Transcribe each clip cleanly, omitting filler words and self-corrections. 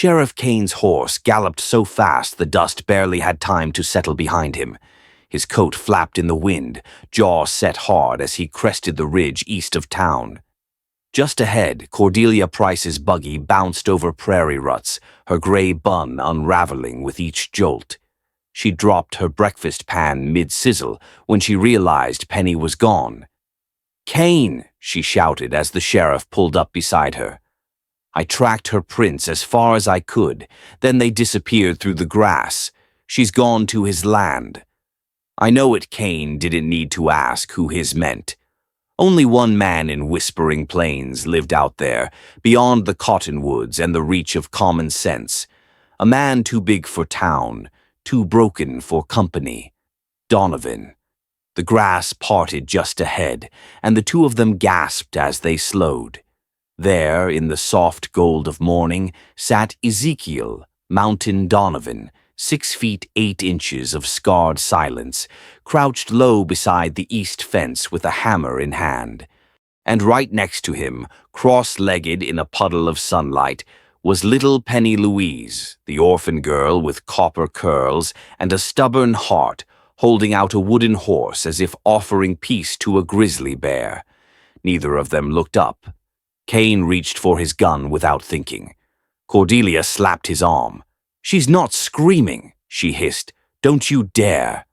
Sheriff Kane's horse galloped so fast the dust barely had time to settle behind him. His coat flapped in the wind, jaw set hard as he crested the ridge east of town. Just ahead, Cordelia Price's buggy bounced over prairie ruts, her gray bun unraveling with each jolt. She dropped her breakfast pan mid-sizzle when she realized Penny was gone. "Kane!" she shouted as the sheriff pulled up beside her. "I tracked her prints as far as I could, then they disappeared through the grass. She's gone to his land." I know it. Kane didn't need to ask who his meant. Only one man in Whispering Plains lived out there, beyond the cottonwoods and the reach of common sense. A man too big for town, too broken for company. Donovan. The grass parted just ahead, and the two of them gasped as they slowed. There, in the soft gold of morning, sat Ezekiel, Mountain Donovan, 6 feet 8 inches of scarred silence, crouched low beside the east fence with a hammer in hand. And right next to him, cross-legged in a puddle of sunlight, was little Penny Louise, the orphan girl with copper curls and a stubborn heart, holding out a wooden horse as if offering peace to a grizzly bear. Neither of them looked up. Kane reached for his gun without thinking. Cordelia slapped his arm. "She's not screaming," she hissed. "Don't you dare."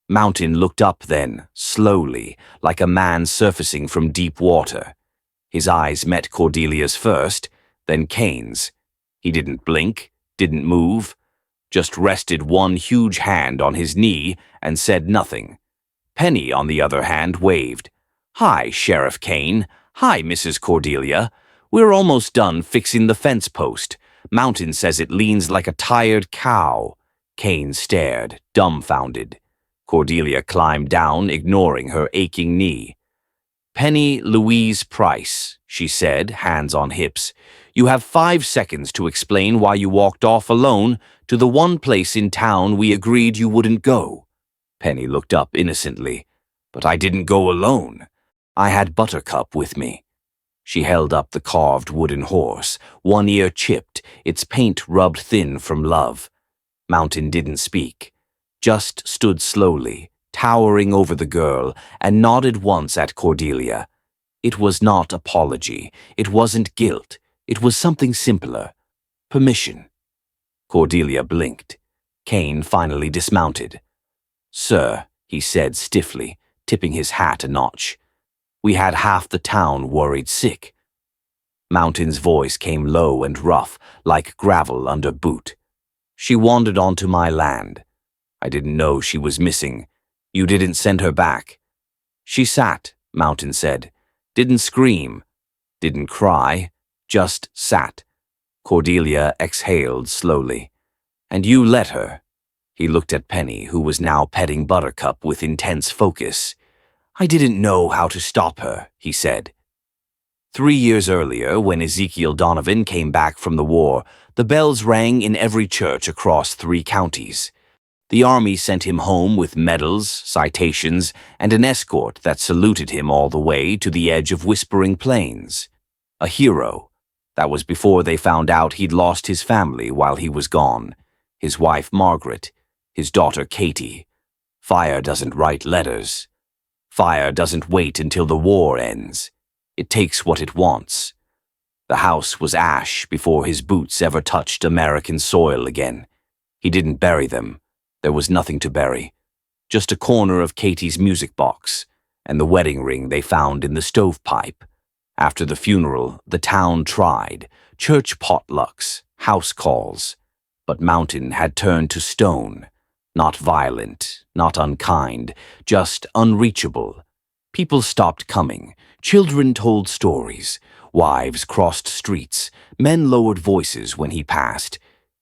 Mountain looked up then, slowly, like a man surfacing from deep water. His eyes met Cordelia's first, then Kane's. He didn't blink, didn't move, just rested one huge hand on his knee and said nothing. Penny, on the other hand, waved. "Hi, Sheriff Kane. Hi, Mrs. Cordelia. We're almost done fixing the fence post. Mountain says it leans like a tired cow." Kane stared, dumbfounded. Cordelia climbed down, ignoring her aching knee. "Penny Louise Price," she said, hands on hips. "You have 5 seconds to explain why you walked off alone to the one place in town we agreed you wouldn't go." Penny looked up innocently. "But I didn't go alone. I had Buttercup with me." She held up the carved wooden horse, one ear chipped, its paint rubbed thin from love. Mountain didn't speak, just stood slowly, towering over the girl, and nodded once at Cordelia. It was not apology, it wasn't guilt, it was something simpler. Permission. Cordelia blinked. Kane finally dismounted. "Sir," he said stiffly, tipping his hat a notch. "We had half the town worried sick." Mountain's voice came low and rough, like gravel under boot. "She wandered onto my land. I didn't know she was missing. You didn't send her back." "She sat," Mountain said. "Didn't scream. Didn't cry. Just sat." Cordelia exhaled slowly. "And you let her." He looked at Penny, who was now petting Buttercup with intense focus. "I didn't know how to stop her," he said. 3 years earlier, when Ezekiel Donovan came back from the war, the bells rang in every church across 3 counties. The army sent him home with medals, citations, and an escort that saluted him all the way to the edge of Whispering Plains. A hero. That was before they found out he'd lost his family while he was gone. His wife Margaret, his daughter Katie. Fire doesn't write letters. Fire doesn't wait until the war ends. It takes what it wants. The house was ash before his boots ever touched American soil again. He didn't bury them. There was nothing to bury. Just a corner of Katie's music box and the wedding ring they found in the stovepipe. After the funeral, the town tried. Church potlucks, house calls. But Mountain had turned to stone. Not violent, not unkind, just unreachable. People stopped coming. Children told stories. Wives crossed streets. Men lowered voices when he passed.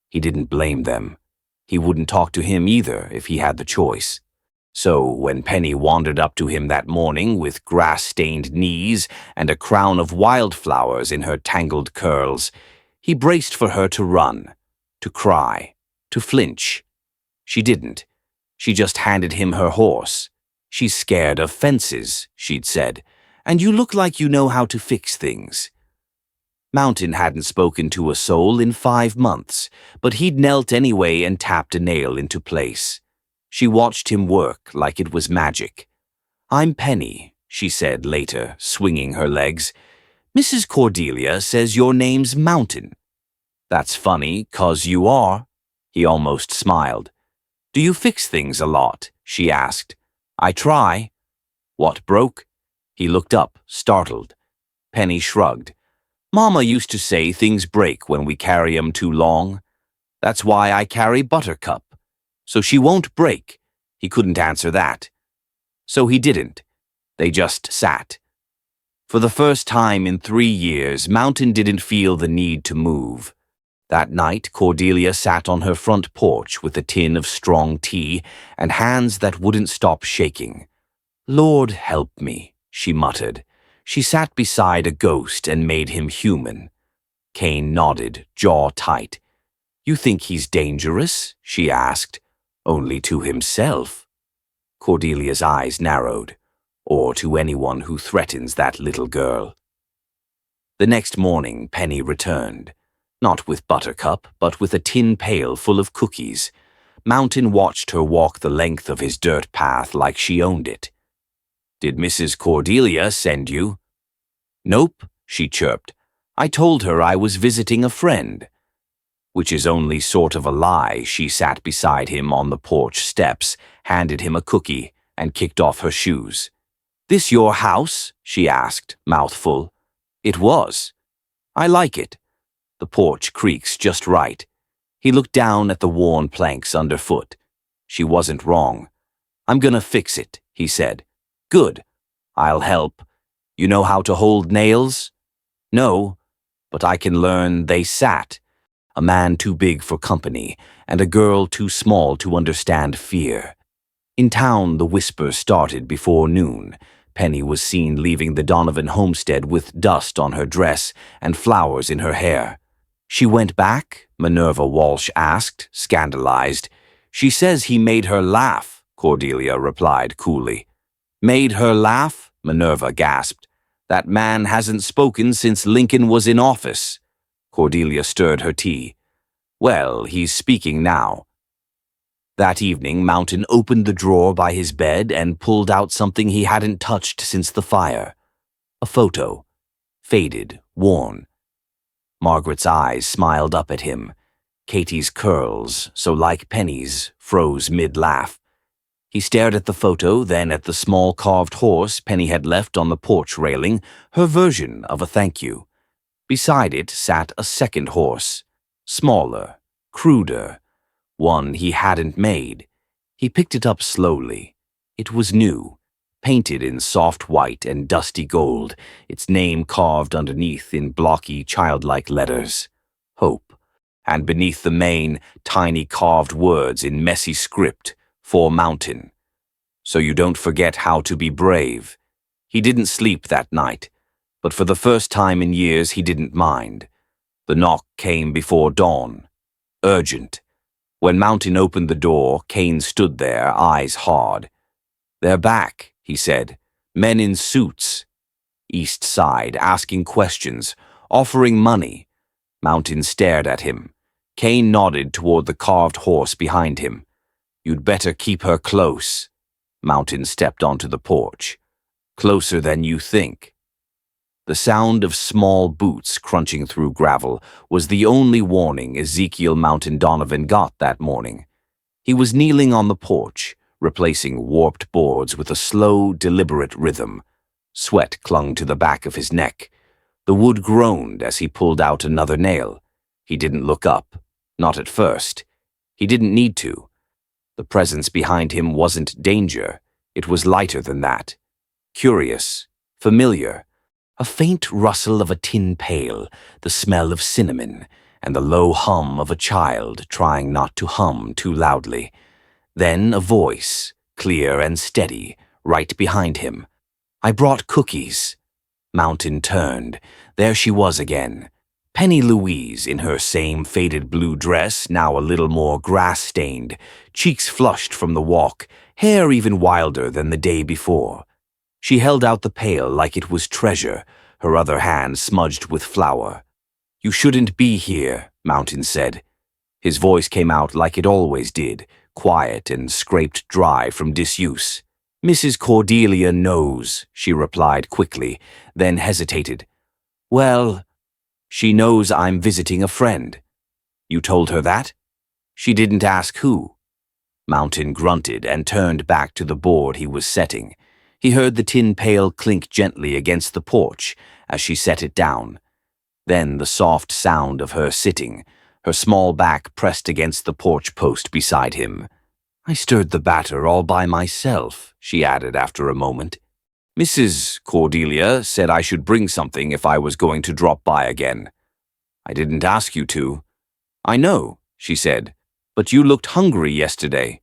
He didn't blame them. He wouldn't talk to him either if he had the choice. So when Penny wandered up to him that morning with grass-stained knees and a crown of wildflowers in her tangled curls, he braced for her to run, to cry, to flinch. She didn't. She just handed him her horse. "She's scared of fences," she'd said, "and you look like you know how to fix things." Mountain hadn't spoken to a soul in 5 months, but he'd knelt anyway and tapped a nail into place. She watched him work like it was magic. "I'm Penny," she said later, swinging her legs. "Mrs. Cordelia says your name's Mountain." "That's funny, 'cause you are." He almost smiled. "Do you fix things a lot?" she asked. "I try." "What broke?" He looked up, startled. Penny shrugged. "Mama used to say things break when we carry 'em too long. That's why I carry Buttercup. So she won't break." He couldn't answer that. So he didn't. They just sat. For the first time in 3 years, Mountain didn't feel the need to move. That night, Cordelia sat on her front porch with a tin of strong tea and hands that wouldn't stop shaking. "Lord help me," she muttered. She sat beside a ghost and made him human. Kane nodded, jaw tight. "You think he's dangerous?" she asked. "Only to himself." Cordelia's eyes narrowed. "Or to anyone who threatens that little girl." The next morning, Penny returned. Not with Buttercup, but with a tin pail full of cookies. Mountain watched her walk the length of his dirt path like she owned it. "Did Mrs. Cordelia send you?" "Nope," she chirped. "I told her I was visiting a friend." Which is only sort of a lie. She sat beside him on the porch steps, handed him a cookie, and kicked off her shoes. "This your house?" she asked, mouth full. "It was." "I like it. The porch creaks just right." He looked down at the worn planks underfoot. She wasn't wrong. "I'm gonna fix it," he said. "Good. I'll help. You know how to hold nails?" "No, but I can learn." They sat. A man too big for company, and a girl too small to understand fear. In town, the whisper started before noon. Penny was seen leaving the Donovan homestead with dust on her dress and flowers in her hair. "She went back?" Minerva Walsh asked, scandalized. "She says he made her laugh," Cordelia replied coolly. "Made her laugh?" Minerva gasped. "That man hasn't spoken since Lincoln was in office." Cordelia stirred her tea. "Well, he's speaking now." That evening, Mountain opened the drawer by his bed and pulled out something he hadn't touched since the fire. A photo. Faded, worn. Margaret's eyes smiled up at him. Katie's curls, so like Penny's, froze mid-laugh. He stared at the photo, then at the small carved horse Penny had left on the porch railing, her version of a thank you. Beside it sat a second horse, smaller, cruder, one he hadn't made. He picked it up slowly. It was new, painted in soft white and dusty gold, its name carved underneath in blocky, childlike letters. Hope. And beneath the mane, tiny carved words in messy script, for Mountain. So you don't forget how to be brave. He didn't sleep that night, but for the first time in years he didn't mind. The knock came before dawn. Urgent. When Mountain opened the door, Kane stood there, eyes hard. "They're back," he said. "Men in suits." East Side, asking questions, offering money. Mountain stared at him. Kane nodded toward the carved horse behind him. "You'd better keep her close." Mountain stepped onto the porch. "Closer than you think." The sound of small boots crunching through gravel was the only warning Ezekiel Mountain Donovan got that morning. He was kneeling on the porch, replacing warped boards with a slow, deliberate rhythm. Sweat clung to the back of his neck. The wood groaned as he pulled out another nail. He didn't look up. Not at first. He didn't need to. The presence behind him wasn't danger. It was lighter than that. Curious. Familiar. A faint rustle of a tin pail, the smell of cinnamon, and the low hum of a child trying not to hum too loudly. Then a voice, clear and steady, right behind him. "I brought cookies." Mountain turned. There she was again. Penny Louise in her same faded blue dress, now a little more grass-stained, cheeks flushed from the walk, hair even wilder than the day before. She held out the pail like it was treasure, her other hand smudged with flour. You shouldn't be here, Mountain said. His voice came out like it always did, quiet and scraped dry from disuse. Mrs. Cordelia knows, she replied quickly, then hesitated. Well, she knows I'm visiting a friend. You told her that? She didn't ask who. Mountain grunted and turned back to the board he was setting. He heard the tin pail clink gently against the porch as she set it down. Then the soft sound of her sitting, her small back pressed against the porch post beside him. I stirred the batter all by myself, she added after a moment. Mrs. Cordelia said I should bring something if I was going to drop by again. I didn't ask you to. I know, she said, but you looked hungry yesterday.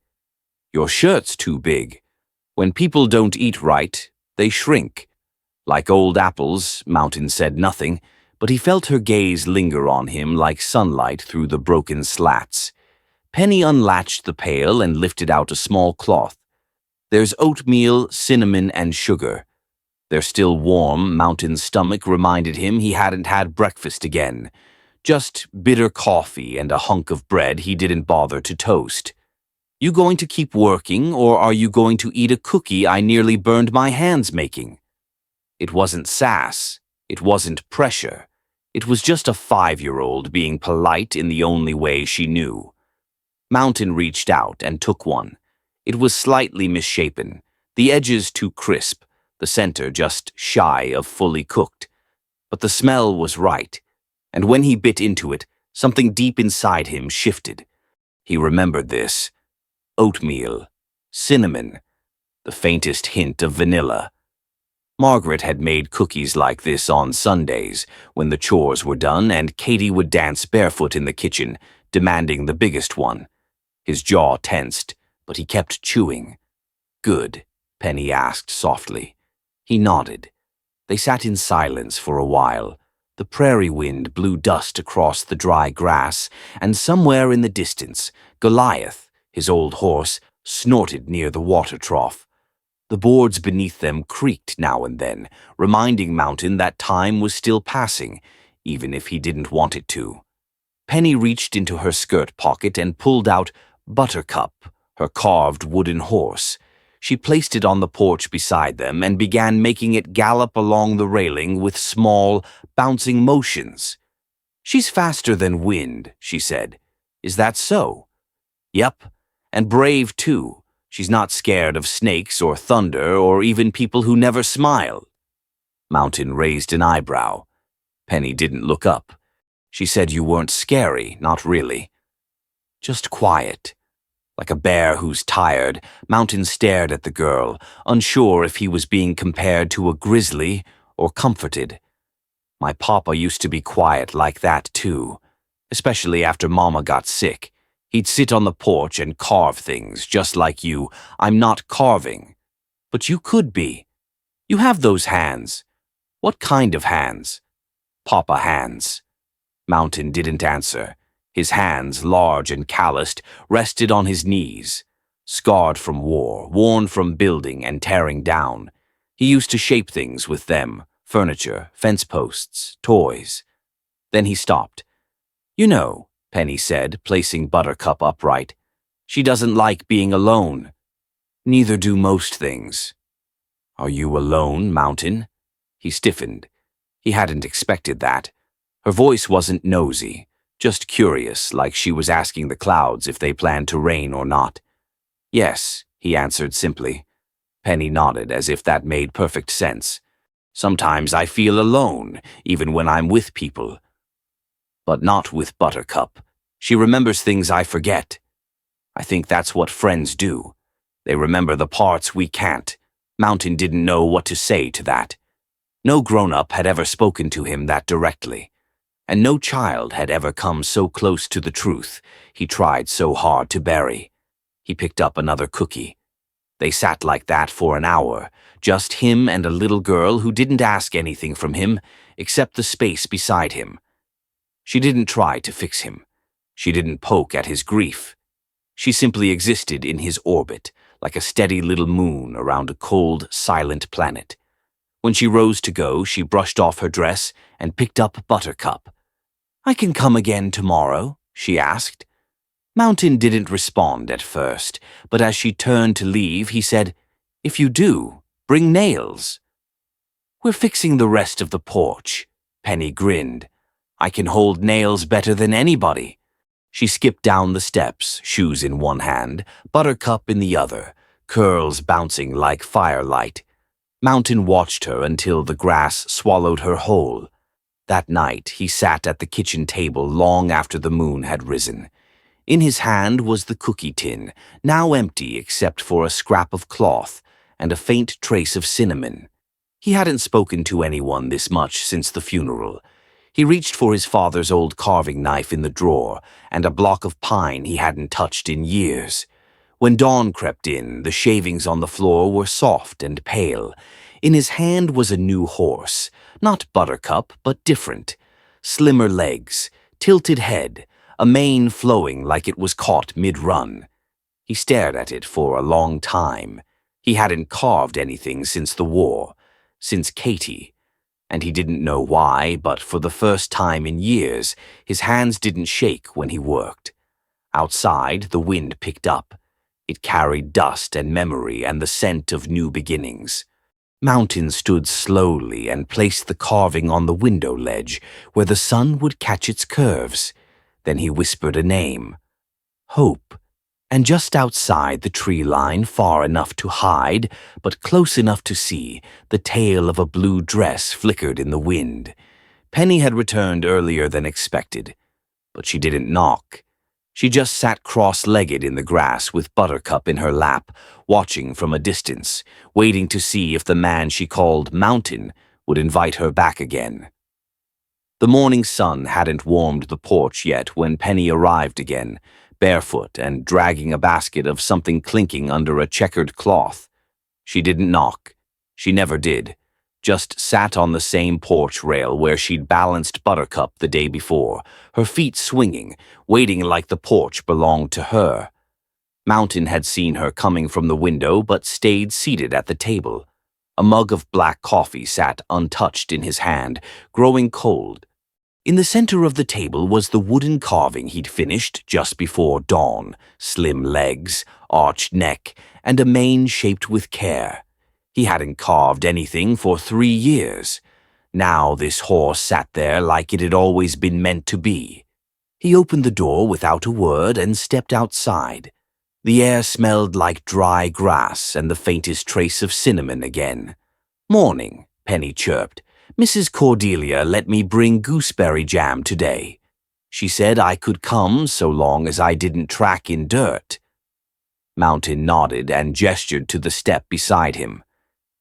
Your shirt's too big. When people don't eat right, they shrink. Like old apples, Mountain said nothing, but he felt her gaze linger on him like sunlight through the broken slats. Penny unlatched the pail and lifted out a small cloth. There's oatmeal, cinnamon, and sugar. They're still warm. Mountain's stomach reminded him he hadn't had breakfast again. Just bitter coffee and a hunk of bread he didn't bother to toast. You going to keep working, or are you going to eat a cookie I nearly burned my hands making? It wasn't sass. It wasn't pressure. It was just a 5-year-old being polite in the only way she knew. Mountain reached out and took one. It was slightly misshapen, the edges too crisp, the center just shy of fully cooked. But the smell was right, and when he bit into it, something deep inside him shifted. He remembered this. Oatmeal, cinnamon, the faintest hint of vanilla. Margaret had made cookies like this on Sundays, when the chores were done and Katie would dance barefoot in the kitchen, demanding the biggest one. His jaw tensed, but he kept chewing. Good, Penny asked softly. He nodded. They sat in silence for a while. The prairie wind blew dust across the dry grass, and somewhere in the distance, Goliath, his old horse, snorted near the water trough. The boards beneath them creaked now and then, reminding Mountain that time was still passing, even if he didn't want it to. Penny reached into her skirt pocket and pulled out Buttercup, her carved wooden horse. She placed it on the porch beside them and began making it gallop along the railing with small, bouncing motions. She's faster than wind, she said. Is that so? Yep, and brave too. She's not scared of snakes or thunder or even people who never smile. Mountain raised an eyebrow. Penny didn't look up. She said you weren't scary, not really. Just quiet. Like a bear who's tired, Mountain stared at the girl, unsure if he was being compared to a grizzly or comforted. My papa used to be quiet like that too, especially after Mama got sick. He'd sit on the porch and carve things, just like you. I'm not carving. But you could be. You have those hands. What kind of hands? Papa hands. Mountain didn't answer. His hands, large and calloused, rested on his knees. Scarred from war, worn from building and tearing down. He used to shape things with them, furniture, fence posts, toys. Then he stopped. You know, Penny said, placing Buttercup upright. She doesn't like being alone. Neither do most things. Are you alone, Mountain? He stiffened. He hadn't expected that. Her voice wasn't nosy, just curious, like she was asking the clouds if they planned to rain or not. Yes, he answered simply. Penny nodded as if that made perfect sense. Sometimes I feel alone, even when I'm with people. But not with Buttercup. She remembers things I forget. I think that's what friends do. They remember the parts we can't. Mountain didn't know what to say to that. No grown-up had ever spoken to him that directly. And no child had ever come so close to the truth he tried so hard to bury. He picked up another cookie. They sat like that for an hour, just him and a little girl who didn't ask anything from him except the space beside him. She didn't try to fix him. She didn't poke at his grief. She simply existed in his orbit, like a steady little moon around a cold, silent planet. When she rose to go, she brushed off her dress and picked up Buttercup. I can come again tomorrow, she asked. Mountain didn't respond at first, but as she turned to leave, he said, If you do, bring nails. We're fixing the rest of the porch. Penny grinned. I can hold nails better than anybody. She skipped down the steps, shoes in one hand, Buttercup in the other, curls bouncing like firelight. Mountain watched her until the grass swallowed her whole. That night, he sat at the kitchen table long after the moon had risen. In his hand was the cookie tin, now empty except for a scrap of cloth and a faint trace of cinnamon. He hadn't spoken to anyone this much since the funeral. He reached for his father's old carving knife in the drawer and a block of pine he hadn't touched in years. When dawn crept in, the shavings on the floor were soft and pale. In his hand was a new horse, not Buttercup, but different. Slimmer legs, tilted head, a mane flowing like it was caught mid-run. He stared at it for a long time. He hadn't carved anything since the war, since Katie. And he didn't know why, but for the first time in years, his hands didn't shake when he worked. Outside, the wind picked up. It carried dust and memory and the scent of new beginnings. Mountain stood slowly and placed the carving on the window ledge where the sun would catch its curves. Then he whispered a name. Hope. And just outside the tree line, far enough to hide, but close enough to see, the tail of a blue dress flickered in the wind. Penny had returned earlier than expected, but she didn't knock. She just sat cross-legged in the grass with Buttercup in her lap, watching from a distance, waiting to see if the man she called Mountain would invite her back again. The morning sun hadn't warmed the porch yet when Penny arrived again, barefoot and dragging a basket of something clinking under a checkered cloth. She didn't knock. She never did. Just sat on the same porch rail where she'd balanced Buttercup the day before, her feet swinging, waiting like the porch belonged to her. Mountain had seen her coming from the window but stayed seated at the table. A mug of black coffee sat untouched in his hand, growing cold. In the center of the table was the wooden carving he'd finished just before dawn, slim legs, arched neck, and a mane shaped with care. He hadn't carved anything for 3 years. Now this horse sat there like it had always been meant to be. He opened the door without a word and stepped outside. The air smelled like dry grass and the faintest trace of cinnamon again. Morning, Penny chirped. Mrs. Cordelia let me bring gooseberry jam today. She said I could come so long as I didn't track in dirt. Mountain nodded and gestured to the step beside him.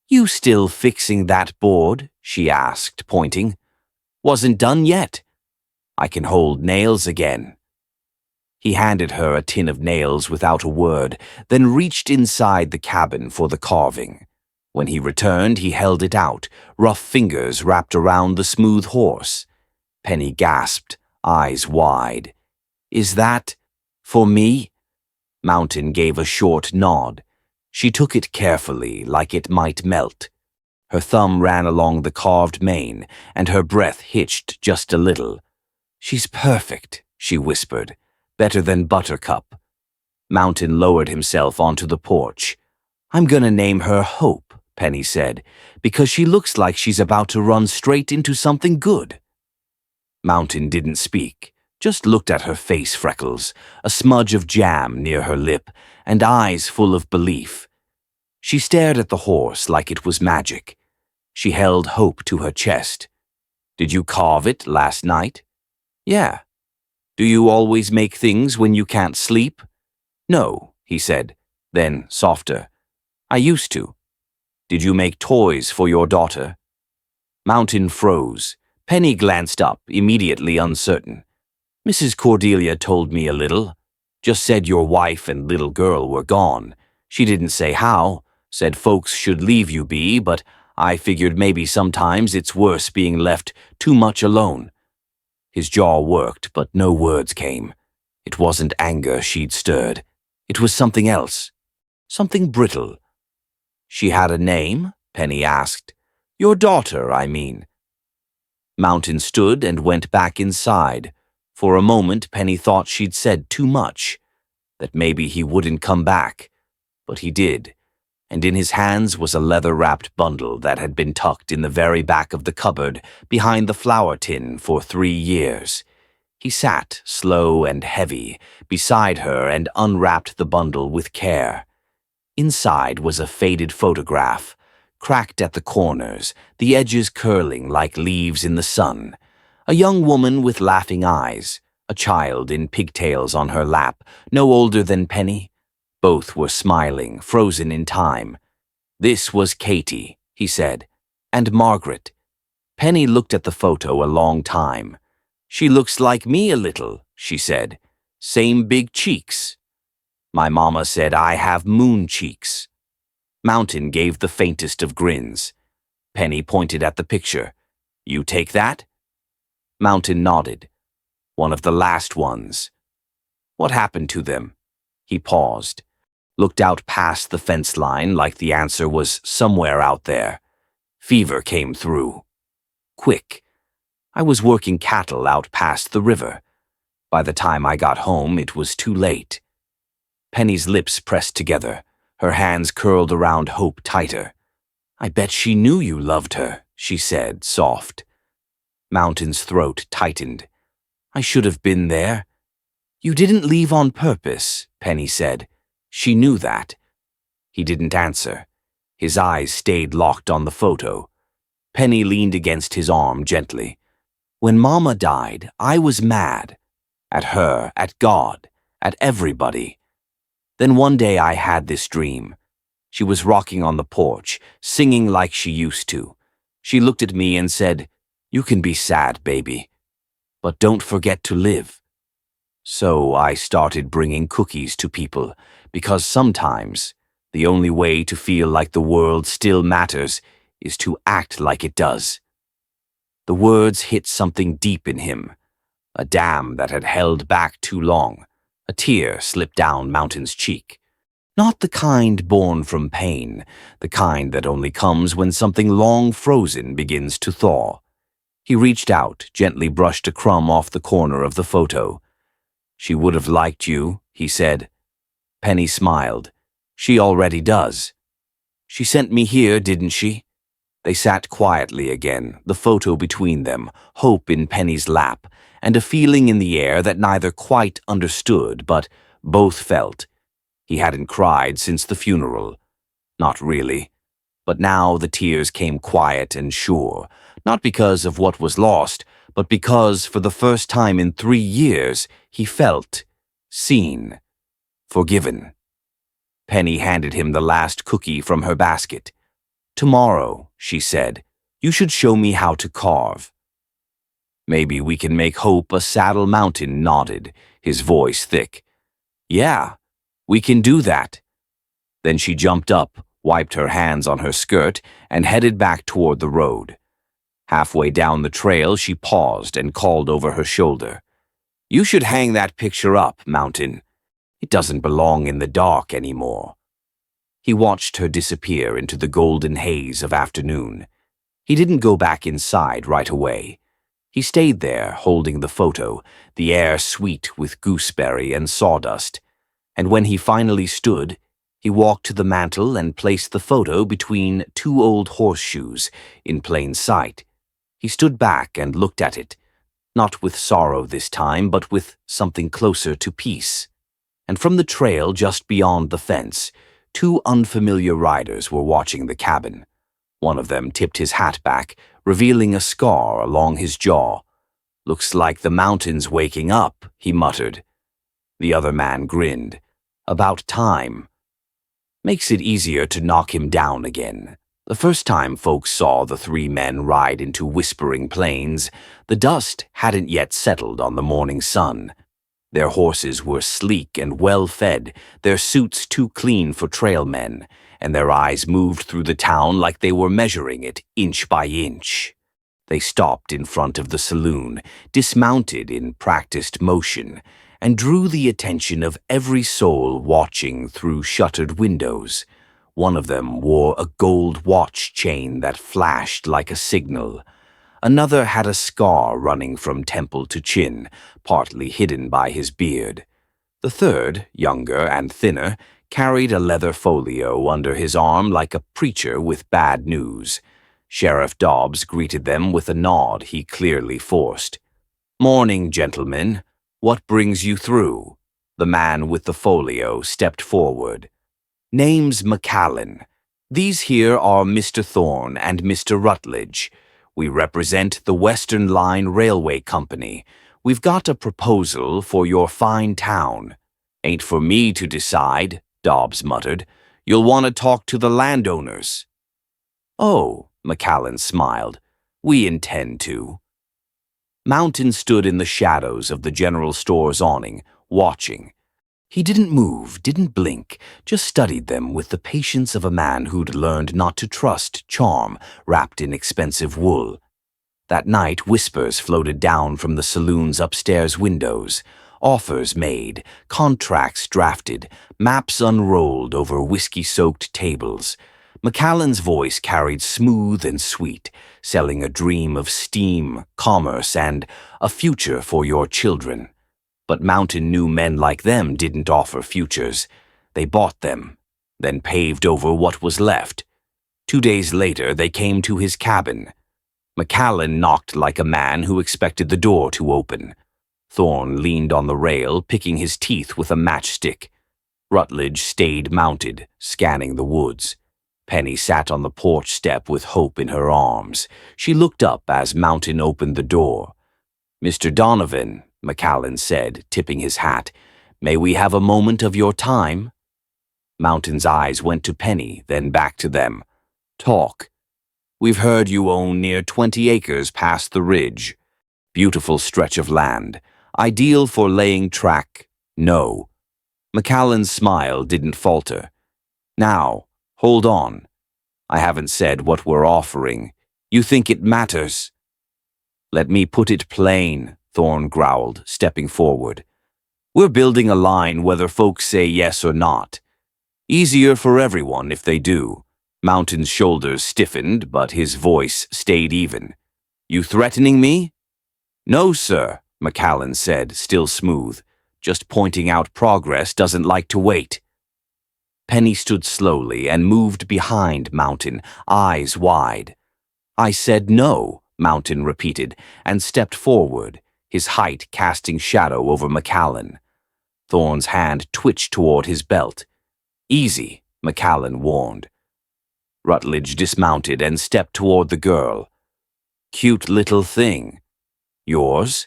You still fixing that board? She asked, pointing. Wasn't done yet. I can hold nails again. He handed her a tin of nails without a word, then reached inside the cabin for the carving. When he returned, he held it out, rough fingers wrapped around the smooth horse. Penny gasped, eyes wide. Is that for me? Mountain gave a short nod. She took it carefully, like it might melt. Her thumb ran along the carved mane, and her breath hitched just a little. She's perfect, she whispered. Better than Buttercup. Mountain lowered himself onto the porch. I'm gonna name her Hope, Penny said, because she looks like she's about to run straight into something good. Mountain didn't speak, just looked at her face freckles, a smudge of jam near her lip, and eyes full of belief. She stared at the horse like it was magic. She held Hope to her chest. Did you carve it last night? Yeah. Do you always make things when you can't sleep? No, he said, then softer. I used to. Did you make toys for your daughter? Mountain froze. Penny glanced up, immediately uncertain. Mrs. Cordelia told me a little. Just said your wife and little girl were gone. She didn't say how. Said folks should leave you be, but I figured maybe sometimes it's worse being left too much alone. His jaw worked, but no words came. It wasn't anger she'd stirred. It was something else. Something brittle. She had a name? Penny asked. Your daughter, I mean. Mountain stood and went back inside. For a moment, Penny thought she'd said too much, that maybe he wouldn't come back. But he did, and in his hands was a leather-wrapped bundle that had been tucked in the very back of the cupboard behind the flour tin for 3 years. He sat, slow and heavy, beside her and unwrapped the bundle with care. Inside was a faded photograph, cracked at the corners, the edges curling like leaves in the sun. A young woman with laughing eyes, a child in pigtails on her lap, no older than Penny. Both were smiling, frozen in time. "This was Katie," he said, "and Margaret." Penny looked at the photo a long time. "She looks like me a little," she said. "Same big cheeks. My mama said I have moon cheeks." Mountain gave the faintest of grins. Penny pointed at the picture. "You take that?" Mountain nodded. "One of the last ones." "What happened to them?" He paused, looked out past the fence line like the answer was somewhere out there. "Fever came through. Quick. I was working cattle out past the river. By the time I got home, it was too late." Penny's lips pressed together, her hands curled around Hope tighter. "I bet she knew you loved her," she said, soft. Mountain's throat tightened. "I should have been there." "You didn't leave on purpose," Penny said. She knew that. He didn't answer. His eyes stayed locked on the photo. Penny leaned against his arm gently. "When Mama died, I was mad. At her, at God, at everybody. Then one day I had this dream. She was rocking on the porch, singing like she used to. She looked at me and said, 'You can be sad, baby, but don't forget to live.' So I started bringing cookies to people, because sometimes the only way to feel like the world still matters is to act like it does." The words hit something deep in him, a dam that had held back too long. A tear slipped down Mountain's cheek. Not the kind born from pain, the kind that only comes when something long frozen begins to thaw. He reached out, gently brushed a crumb off the corner of the photo. "She would have liked you," he said. Penny smiled. "She already does." "She sent me here, didn't she?" They sat quietly again, the photo between them, Hope in Penny's lap, and a feeling in the air that neither quite understood, but both felt. He hadn't cried since the funeral. Not really. But now the tears came quiet and sure, not because of what was lost, but because, for the first time in 3 years, he felt seen, forgiven. Penny handed him the last cookie from her basket. "Tomorrow," she said, "you should show me how to carve." "Maybe we can make Hope a saddle." Mountain nodded, his voice thick. "Yeah, we can do that." Then she jumped up, wiped her hands on her skirt, and headed back toward the road. Halfway down the trail, she paused and called over her shoulder. "You should hang that picture up, Mountain. It doesn't belong in the dark anymore." He watched her disappear into the golden haze of afternoon. He didn't go back inside right away. He stayed there, holding the photo, the air sweet with gooseberry and sawdust. And when he finally stood, he walked to the mantel and placed the photo between 2 old horseshoes, in plain sight. He stood back and looked at it, not with sorrow this time, but with something closer to peace. And from the trail just beyond the fence, 2 unfamiliar riders were watching the cabin. One of them tipped his hat back, revealing a scar along his jaw. "Looks like the mountain's waking up," he muttered. The other man grinned. "About time." Makes it easier to knock him down again. The first time folks saw the 3 men ride into Whispering Plains, the dust hadn't yet settled on the morning sun. Their horses were sleek and well-fed, their suits too clean for trailmen, and their eyes moved through the town like they were measuring it inch by inch. They stopped in front of the saloon, dismounted in practiced motion, and drew the attention of every soul watching through shuttered windows. One of them wore a gold watch chain that flashed like a signal. Another had a scar running from temple to chin, partly hidden by his beard. The third, younger and thinner, carried a leather folio under his arm like a preacher with bad news. Sheriff Dobbs greeted them with a nod he clearly forced. "Morning, gentlemen. What brings you through?" The man with the folio stepped forward. "Name's McCallan. These here are Mr. Thorne and Mr. Rutledge. We represent the Western Line Railway Company. We've got a proposal for your fine town." "Ain't for me to decide," Dobbs muttered. "You'll want to talk to the landowners." "Oh," McCallan smiled. "We intend to." Mountain stood in the shadows of the general store's awning, watching. He didn't move, didn't blink, just studied them with the patience of a man who'd learned not to trust charm wrapped in expensive wool. That night, whispers floated down from the saloon's upstairs windows. Offers made, contracts drafted, maps unrolled over whiskey-soaked tables. McCallan's voice carried smooth and sweet, selling a dream of steam, commerce, and a future for your children. But Mountain knew men like them didn't offer futures. They bought them, then paved over what was left. 2 days later, they came to his cabin. McCallan knocked like a man who expected the door to open. Thorne leaned on the rail, picking his teeth with a matchstick. Rutledge stayed mounted, scanning the woods. Penny sat on the porch step with hope in her arms. She looked up as Mountain opened the door. "Mr. Donovan," McCallan said, tipping his hat, "may we have a moment of your time?" Mountain's eyes went to Penny, then back to them. "Talk. We've heard you own near 20 acres past the ridge. Beautiful stretch of land. Ideal for laying track." "No." McCallan's smile didn't falter. "Now, hold on. I haven't said what we're offering. You think it matters?" "Let me put it plain," Thorne growled, stepping forward. "We're building a line whether folks say yes or not. Easier for everyone if they do." Mountain's shoulders stiffened, but his voice stayed even. "You threatening me?" "No, sir," McCallan said, still smooth. "Just pointing out progress doesn't like to wait." Penny stood slowly and moved behind Mountain, eyes wide. "I said no," Mountain repeated, and stepped forward, his height casting shadow over McCallan. Thorne's hand twitched toward his belt. "Easy," McCallan warned. Rutledge dismounted and stepped toward the girl. "Cute little thing. Yours?"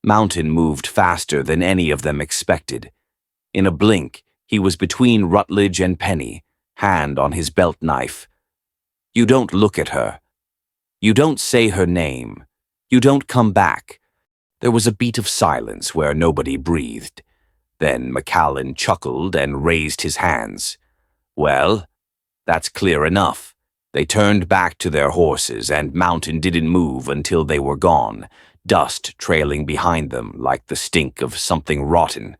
Mountain moved faster than any of them expected. In a blink, he was between Rutledge and Penny, hand on his belt knife. "You don't look at her. You don't say her name. You don't come back." There was a beat of silence where nobody breathed. Then McCallan chuckled and raised his hands. "Well, that's clear enough." They turned back to their horses, and Mountain didn't move until they were gone, dust trailing behind them like the stink of something rotten.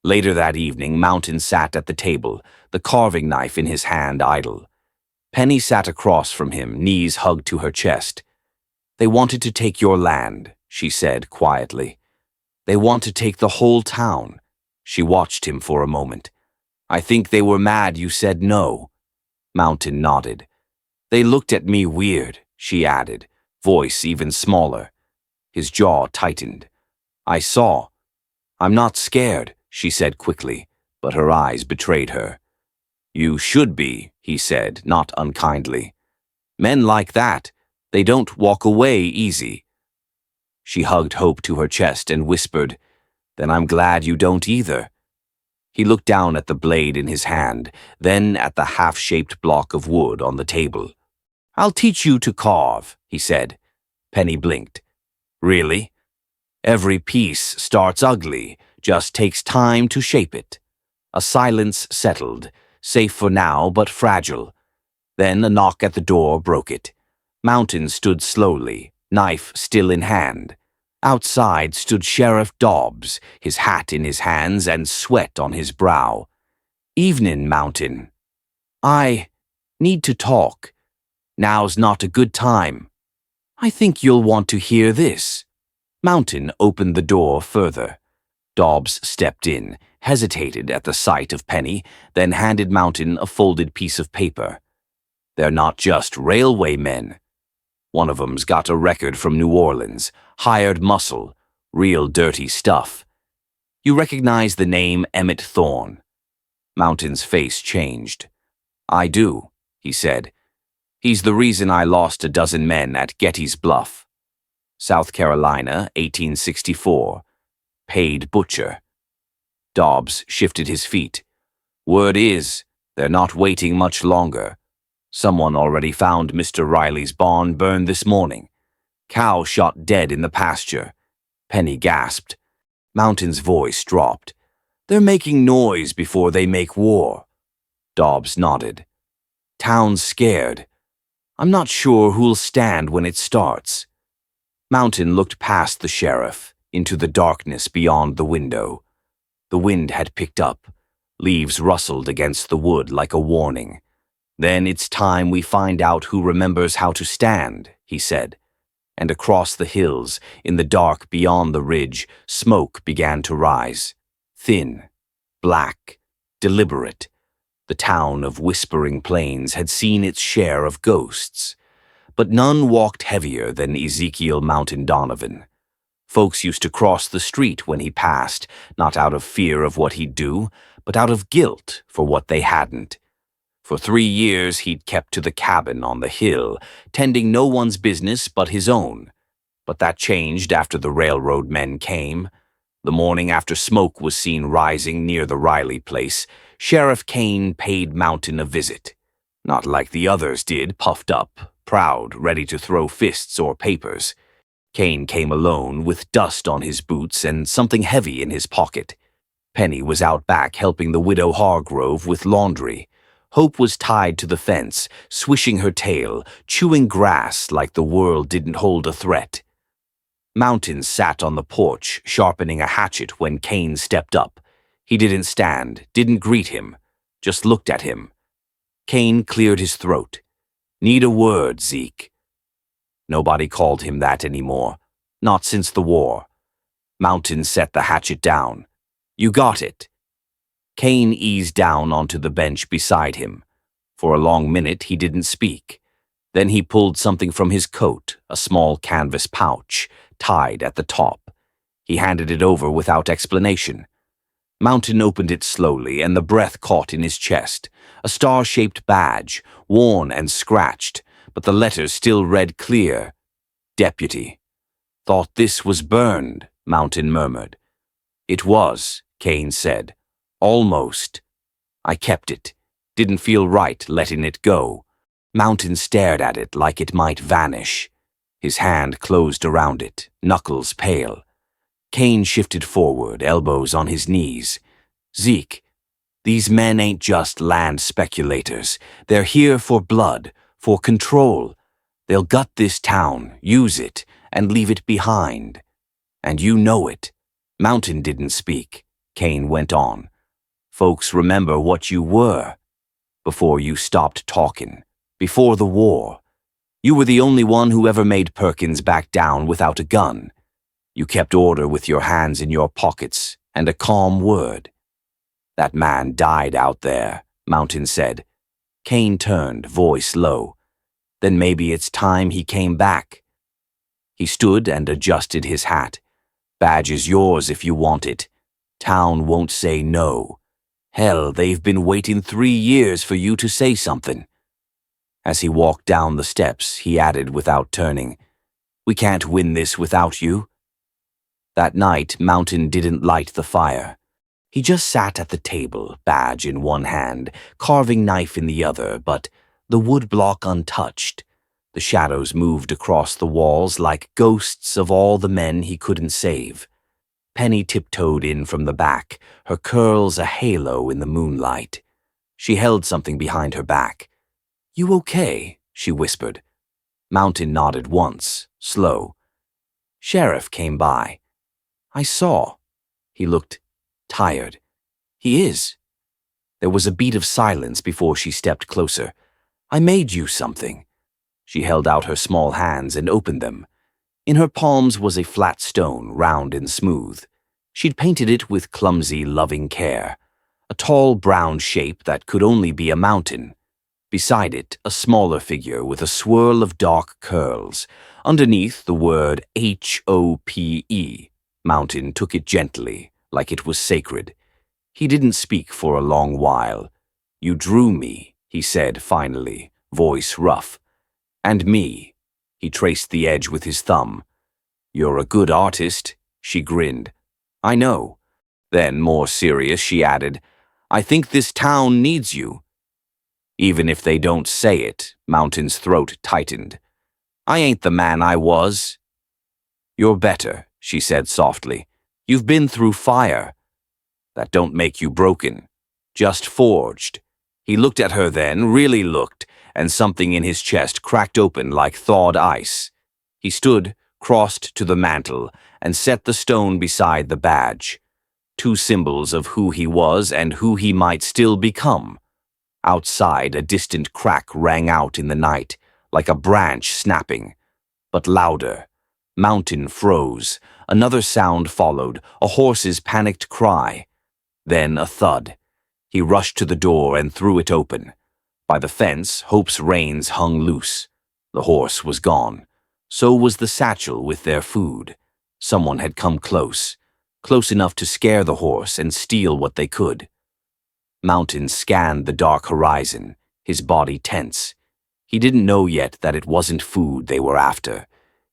Later that evening, Mountain sat at the table, the carving knife in his hand idle. Penny sat across from him, knees hugged to her chest. "They wanted to take your land," she said quietly. "They want to take the whole town." She watched him for a moment. "I think they were mad you said no." Mountain nodded. "They looked at me weird," she added, voice even smaller. His jaw tightened. "I saw. I'm not scared," she said quickly, but her eyes betrayed her. "You should be," he said, not unkindly. "Men like that, they don't walk away easy." She hugged Hope to her chest and whispered, "Then I'm glad you don't either." He looked down at the blade in his hand, then at the half-shaped block of wood on the table. "I'll teach you to carve," he said. Penny blinked. "Really? Every piece starts ugly, just takes time to shape it." A silence settled, safe for now but fragile. Then a knock at the door broke it. Mountain stood slowly, knife still in hand. Outside stood Sheriff Dobbs, his hat in his hands and sweat on his brow. "Evening, Mountain. I need to talk. Now's not a good time." I think you'll want to hear this. Mountain opened the door further. Dobbs stepped in, hesitated at the sight of Penny, then handed Mountain a folded piece of paper. They're not just railway men. One of 'em's got a record from New Orleans, hired muscle, real dirty stuff. You recognize the name Emmett Thorne? Mountain's face changed. I do, he said. He's the reason I lost a dozen men at Getty's Bluff. South Carolina, 1864. Paid butcher. Dobbs shifted his feet. Word is, they're not waiting much longer. Someone already found Mr. Riley's barn burned this morning. Cow shot dead in the pasture. Penny gasped. Mountain's voice dropped. They're making noise before they make war. Dobbs nodded. Town's scared. I'm not sure who'll stand when it starts. Mountain looked past the sheriff, into the darkness beyond the window. The wind had picked up. Leaves rustled against the wood like a warning. Then it's time we find out who remembers how to stand, he said. And across the hills, in the dark beyond the ridge, smoke began to rise. Thin, black, deliberate. The town of Whispering Plains had seen its share of ghosts. But none walked heavier than Ezekiel Mountain Donovan. Folks used to cross the street when he passed, not out of fear of what he'd do, but out of guilt for what they hadn't. For 3 years he'd kept to the cabin on the hill, tending no one's business but his own. But that changed after the railroad men came. The morning after smoke was seen rising near the Riley place, Sheriff Kane paid Mountain a visit. Not like the others did, puffed up, proud, ready to throw fists or papers. Kane came alone, with dust on his boots and something heavy in his pocket. Penny was out back helping the widow Hargrove with laundry. Hope was tied to the fence, swishing her tail, chewing grass like the world didn't hold a threat. Mountain sat on the porch, sharpening a hatchet when Kane stepped up. He didn't stand, didn't greet him, just looked at him. Kane cleared his throat. Need a word, Zeke. Nobody called him that anymore, not since the war. Mountain set the hatchet down. You got it. Kane eased down onto the bench beside him. For a long minute he didn't speak. Then he pulled something from his coat, a small canvas pouch, tied at the top. He handed it over without explanation. Mountain opened it slowly, and the breath caught in his chest. A star-shaped badge, worn and scratched, but the letters still read clear. Deputy. Thought this was burned, Mountain murmured. It was, Kane said. Almost. I kept it. Didn't feel right letting it go. Mountain stared at it like it might vanish. His hand closed around it, knuckles pale. Kane shifted forward, elbows on his knees. Zeke, these men ain't just land speculators. They're here for blood, for control. They'll gut this town, use it, and leave it behind. And you know it. Mountain didn't speak. Kane went on. Folks remember what you were. Before you stopped talking. Before the war. You were the only one who ever made Perkins back down without a gun. You kept order with your hands in your pockets and a calm word. That man died out there, Mountain said. Kane turned, voice low. Then maybe it's time he came back. He stood and adjusted his hat. Badge is yours if you want it. Town won't say no. Hell, they've been waiting 3 years for you to say something. As he walked down the steps, he added without turning, We can't win this without you. That night, Mountain didn't light the fire. He just sat at the table, badge in one hand, carving knife in the other, but the wood block untouched. The shadows moved across the walls like ghosts of all the men he couldn't save. Penny tiptoed in from the back, her curls a halo in the moonlight. She held something behind her back. You okay? She whispered. Mountain nodded once, slow. Sheriff came by. I saw. He looked tired. He is. There was a beat of silence before she stepped closer. I made you something. She held out her small hands and opened them. In her palms was a flat stone, round and smooth. She'd painted it with clumsy, loving care. A tall brown shape that could only be a mountain. Beside it, a smaller figure with a swirl of dark curls. Underneath, the word H-O-P-E. Mountain took it gently, like it was sacred. He didn't speak for a long while. "You drew me," he said finally, voice rough. "And me." He traced the edge with his thumb. "You're a good artist," she grinned. "I know." Then, more serious, she added, "I think this town needs you." Even if they don't say it, Mountain's throat tightened. "I ain't the man I was." "You're better," she said softly. "You've been through fire. That don't make you broken. Just forged." He looked at her then, really looked, and something in his chest cracked open like thawed ice. He stood, crossed to the mantel, and set the stone beside the badge. Two symbols of who he was and who he might still become. Outside, a distant crack rang out in the night, like a branch snapping. But louder. Mountain froze. Another sound followed, a horse's panicked cry. Then a thud. He rushed to the door and threw it open. By the fence, Hope's reins hung loose. The horse was gone. So was the satchel with their food. Someone had come close enough to scare the horse and steal what they could. Mountain scanned the dark horizon, his body tense. He didn't know yet that it wasn't food they were after.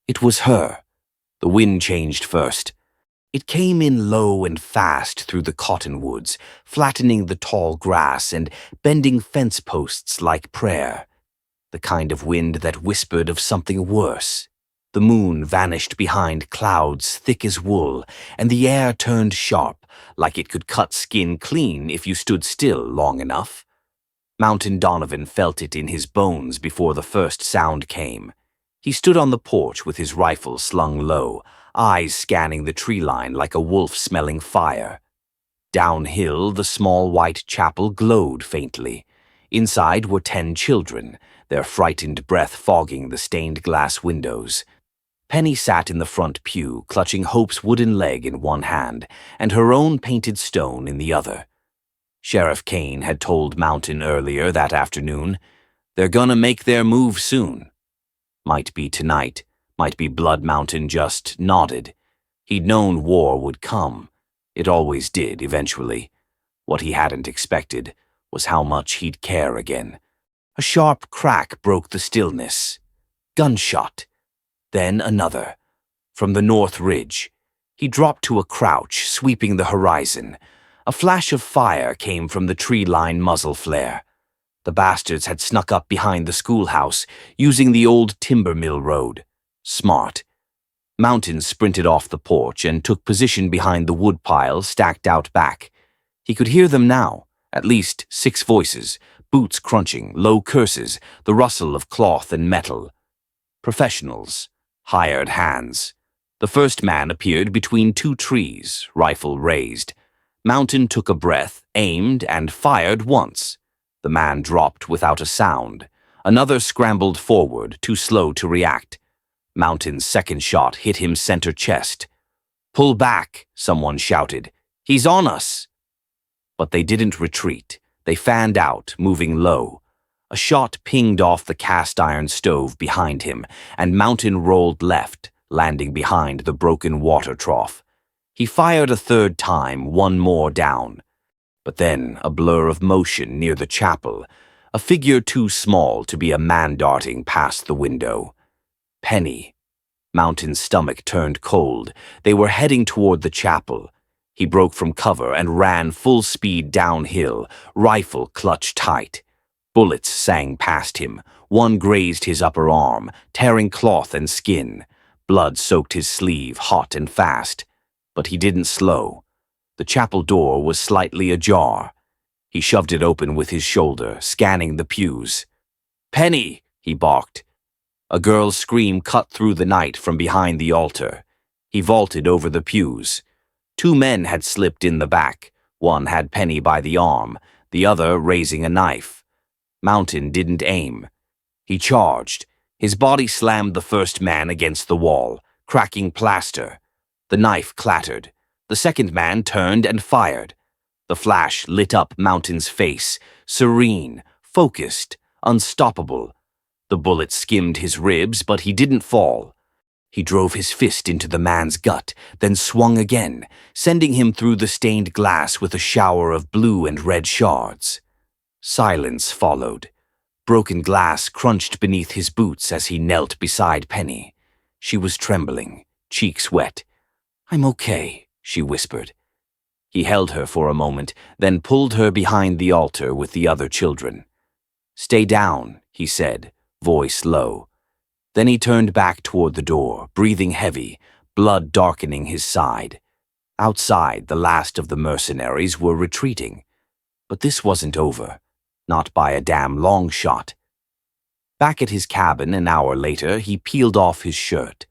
It was her. The wind changed first. It came in low and fast through the cottonwoods, flattening the tall grass and bending fence posts like prayer. The kind of wind that whispered of something worse. The moon vanished behind clouds thick as wool, and the air turned sharp, like it could cut skin clean if you stood still long enough. Mountain Donovan felt it in his bones before the first sound came. He stood on the porch with his rifle slung low, eyes scanning the tree line like a wolf smelling fire. Downhill, the small white chapel glowed faintly. Inside were 10 children, their frightened breath fogging the stained glass windows. Penny sat in the front pew, clutching Hope's wooden leg in one hand and her own painted stone in the other. Sheriff Kane had told Mountain earlier that afternoon, "They're gonna make their move soon." Might be tonight, might be Blood Mountain just nodded. He'd known war would come. It always did, eventually. What he hadn't expected was how much he'd care again. A sharp crack broke the stillness. Gunshot. Then another. From the north ridge. He dropped to a crouch, sweeping the horizon. A flash of fire came from the tree-line muzzle flare. The bastards had snuck up behind the schoolhouse, using the old timber mill road. Smart. Mountain sprinted off the porch and took position behind the woodpile stacked out back. He could hear them now, at least 6 voices, boots crunching, low curses, the rustle of cloth and metal. Professionals. Hired hands. The first man appeared between 2 trees, rifle raised. Mountain took a breath, aimed, and fired once. The man dropped without a sound. Another scrambled forward, too slow to react. Mountain's second shot hit him center chest. "Pull back," someone shouted. "He's on us." But they didn't retreat. They fanned out, moving low. A shot pinged off the cast-iron stove behind him, and Mountain rolled left, landing behind the broken water trough. He fired a third time, one more down. But then a blur of motion near the chapel, a figure too small to be a man darting past the window. Penny. Mountain's stomach turned cold. They were heading toward the chapel. He broke from cover and ran full speed downhill, rifle clutched tight. Bullets sang past him. One grazed his upper arm, tearing cloth and skin. Blood soaked his sleeve, hot and fast. But he didn't slow. The chapel door was slightly ajar. He shoved it open with his shoulder, scanning the pews. "Penny!" he barked. A girl's scream cut through the night from behind the altar. He vaulted over the pews. 2 men had slipped in the back. One had Penny by the arm, the other raising a knife. Mountain didn't aim. He charged, His body slammed the first man against the wall, cracking plaster. The knife clattered. The second man turned and fired. The flash lit up Mountain's face, serene, focused, unstoppable. The bullet skimmed his ribs, but he didn't fall. He drove his fist into the man's gut, then swung again, sending him through the stained glass with a shower of blue and red shards. Silence followed. Broken glass crunched beneath his boots as he knelt beside Penny. She was trembling, cheeks wet. "I'm okay," she whispered. He held her for a moment, then pulled her behind the altar with the other children. "Stay down," he said, voice low. Then he turned back toward the door, breathing heavy, blood darkening his side. Outside, the last of the mercenaries were retreating. But this wasn't over. Not by a damn long shot. Back at his cabin an hour later, he peeled off his shirt.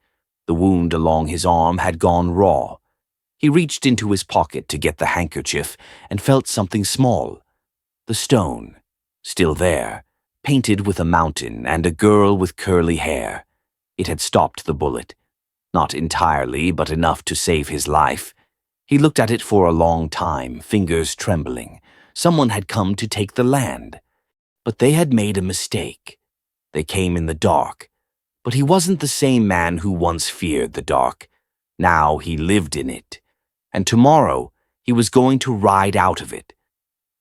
The wound along his arm had gone raw. He reached into his pocket to get the handkerchief and felt something small. The stone, still there, painted with a mountain and a girl with curly hair. It had stopped the bullet. Not entirely, but enough to save his life. He looked at it for a long time, fingers trembling. Someone had come to take the land. But they had made a mistake. They came in the dark. But he wasn't the same man who once feared the dark. Now he lived in it. And tomorrow he was going to ride out of it.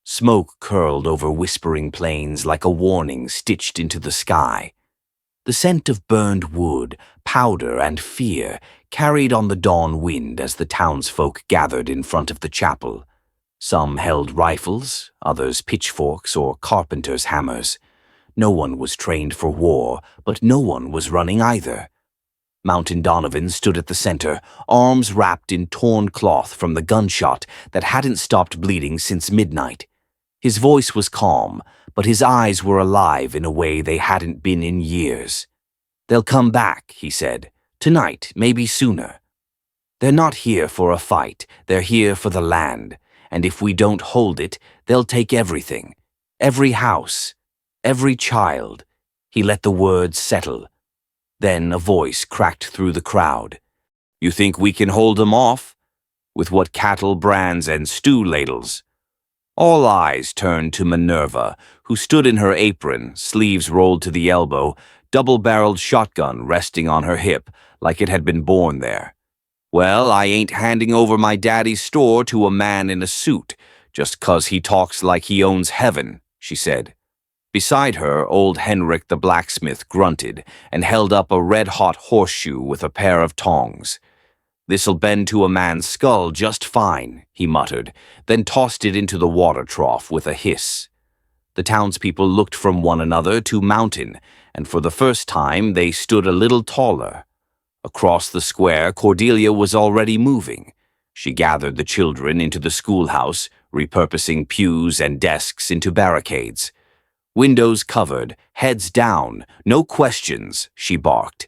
Smoke curled over whispering plains like a warning stitched into the sky. The scent of burned wood, powder, and fear carried on the dawn wind as the townsfolk gathered in front of the chapel. Some held rifles, others pitchforks or carpenter's hammers. No one was trained for war, but no one was running either. Mountain Donovan stood at the center, arms wrapped in torn cloth from the gunshot that hadn't stopped bleeding since midnight. His voice was calm, but his eyes were alive in a way they hadn't been in years. "They'll come back," he said. "Tonight, maybe sooner. They're not here for a fight, they're here for the land. And if we don't hold it, they'll take everything. Every house. Every child." He let the words settle. Then a voice cracked through the crowd. "You think we can hold them off? With what cattle brands and stew ladles?" All eyes turned to Minerva, who stood in her apron, sleeves rolled to the elbow, double-barreled shotgun resting on her hip like it had been born there. "Well, I ain't handing over my daddy's store to a man in a suit, just 'cause he talks like he owns heaven," she said. Beside her, old Henrik the blacksmith grunted and held up a red-hot horseshoe with a pair of tongs. "This'll bend to a man's skull just fine," he muttered, then tossed it into the water trough with a hiss. The townspeople looked from one another to Mountain, and for the first time they stood a little taller. Across the square, Cordelia was already moving. She gathered the children into the schoolhouse, repurposing pews and desks into barricades. "Windows covered, heads down, no questions," she barked.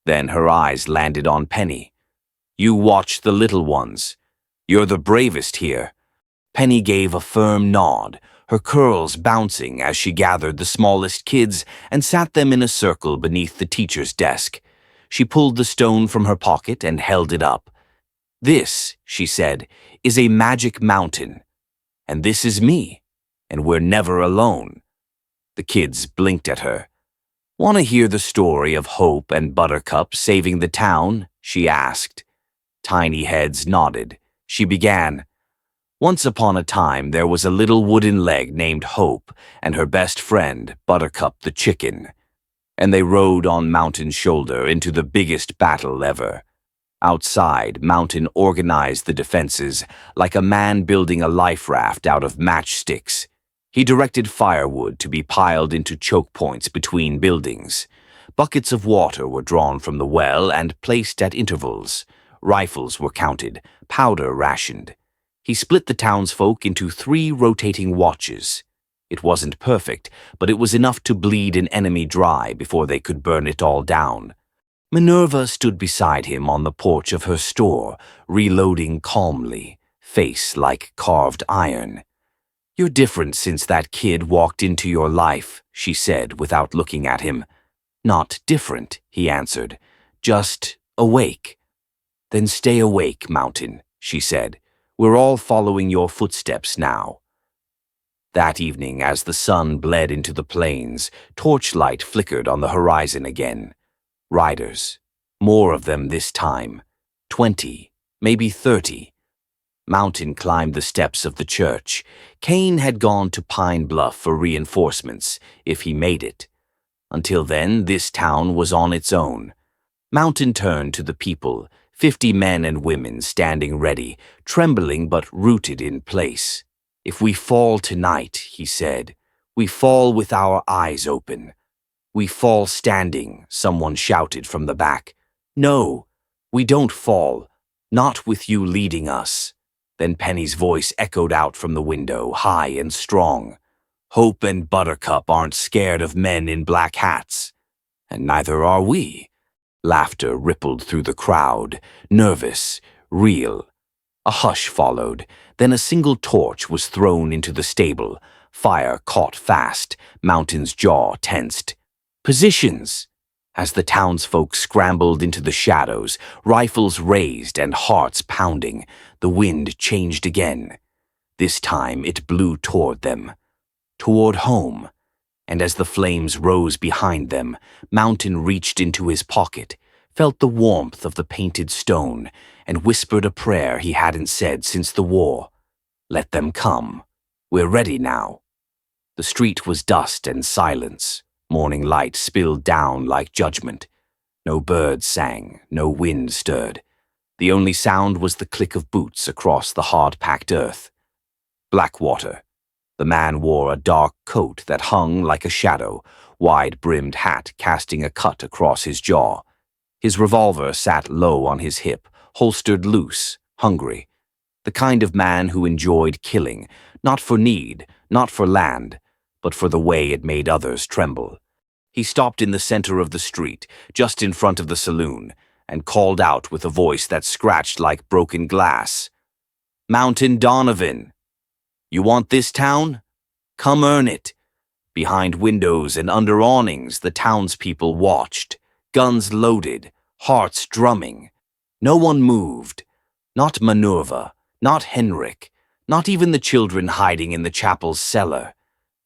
Then her eyes landed on Penny. "You watch the little ones. You're the bravest here." Penny gave a firm nod, her curls bouncing as she gathered the smallest kids and sat them in a circle beneath the teacher's desk. She pulled the stone from her pocket and held it up. "This," she said, "is a magic mountain. And this is me. And we're never alone." The kids blinked at her. "Want to hear the story of Hope and Buttercup saving the town?" she asked. Tiny heads nodded. She began. "Once upon a time there was a little wooden leg named Hope and her best friend, Buttercup the chicken. And they rode on Mountain's shoulder into the biggest battle ever. Outside, Mountain organized the defenses like a man building a life raft out of matchsticks. He directed firewood to be piled into choke points between buildings. Buckets of water were drawn from the well and placed at intervals. Rifles were counted, powder rationed. He split the townsfolk into 3 rotating watches. It wasn't perfect, but it was enough to bleed an enemy dry before they could burn it all down. Minerva stood beside him on the porch of her store, reloading calmly, face like carved iron. "You're different since that kid walked into your life," she said without looking at him. Not different, he answered. Just awake. Then stay awake, Mountain, she said. We're all following your footsteps now. That evening, as the sun bled into the plains, torchlight flickered on the horizon again. Riders. More of them this time. 20, maybe 30. Mountain climbed the steps of the church. Kane had gone to Pine Bluff for reinforcements, if he made it. Until then, this town was on its own. Mountain turned to the people, 50 men and women standing ready, trembling but rooted in place. If we fall tonight, he said, we fall with our eyes open. We fall standing, someone shouted from the back. No, we don't fall, not with you leading us. Then Penny's voice echoed out from the window, high and strong. Hope and Buttercup aren't scared of men in black hats. And neither are we. Laughter rippled through the crowd, nervous, real. A hush followed, then a single torch was thrown into the stable. Fire caught fast, Mountain's jaw tensed. Positions! As the townsfolk scrambled into the shadows, rifles raised and hearts pounding, the wind changed again. This time it blew toward them. Toward home. And as the flames rose behind them, Mountain reached into his pocket, felt the warmth of the painted stone, and whispered a prayer he hadn't said since the war. Let them come. We're ready now. The street was dust and silence. Morning light spilled down like judgment. No birds sang, no wind stirred. The only sound was the click of boots across the hard-packed earth. Blackwater. The man wore a dark coat that hung like a shadow, wide-brimmed hat casting a cut across his jaw. His revolver sat low on his hip, holstered loose, hungry. The kind of man who enjoyed killing, not for need, not for land, but for the way it made others tremble. He stopped in the center of the street, just in front of the saloon, and called out with a voice that scratched like broken glass. Mountain Donovan! You want this town? Come earn it. Behind windows and under awnings, the townspeople watched, guns loaded, hearts drumming. No one moved. Not Minerva, not Henrik, not even the children hiding in the chapel's cellar.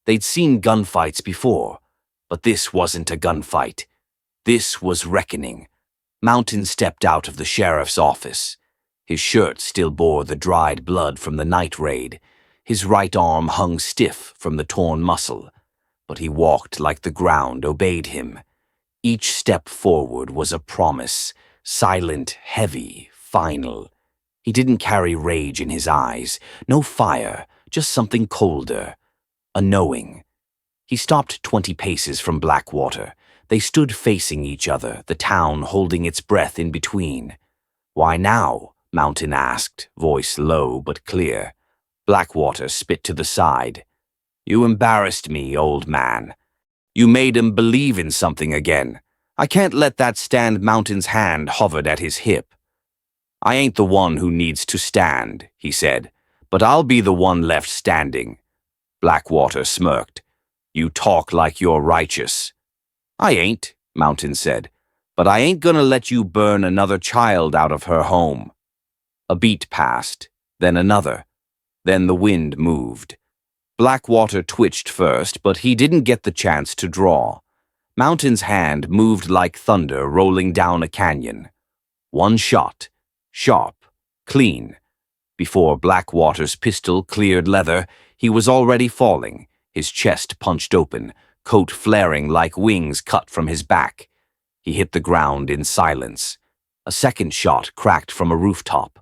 They'd seen gunfights before, but this wasn't a gunfight. This was reckoning. Mountain stepped out of the sheriff's office. His shirt still bore the dried blood from the night raid. His right arm hung stiff from the torn muscle, but he walked like the ground obeyed him. Each step forward was a promise, silent, heavy, final. He didn't carry rage in his eyes, no fire, just something colder, a knowing. He stopped 20 paces from Blackwater. They stood facing each other, the town holding its breath in between. Why now? Mountain asked, voice low but clear. Blackwater spit to the side. You embarrassed me, old man. You made him believe in something again. I can't let that stand. Mountain's hand hovered at his hip. I ain't the one who needs to stand, he said, but I'll be the one left standing. Blackwater smirked. You talk like you're righteous. I ain't, Mountain said, but I ain't gonna let you burn another child out of her home. A beat passed, then another. Then the wind moved. Blackwater twitched first, but he didn't get the chance to draw. Mountain's hand moved like thunder rolling down a canyon. One shot, sharp, clean. Before Blackwater's pistol cleared leather, he was already falling, his chest punched open, coat flaring like wings cut from his back. He hit the ground in silence. A second shot cracked from a rooftop.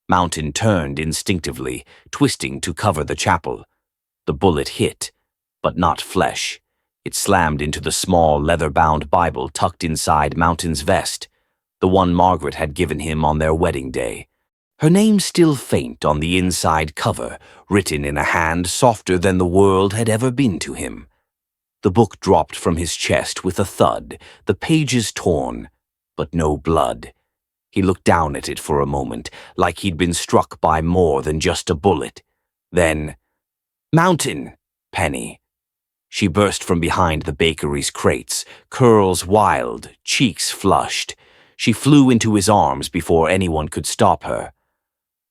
Mountain turned instinctively, twisting to cover the chapel. The bullet hit, but not flesh. It slammed into the small leather-bound Bible tucked inside Mountain's vest, the one Margaret had given him on their wedding day. Her name still faint on the inside cover, written in a hand softer than the world had ever been to him. The book dropped from his chest with a thud, the pages torn, but no blood. He looked down at it for a moment, like he'd been struck by more than just a bullet. Then, Mountain, Penny. She burst from behind the bakery's crates, curls wild, cheeks flushed. She flew into his arms before anyone could stop her.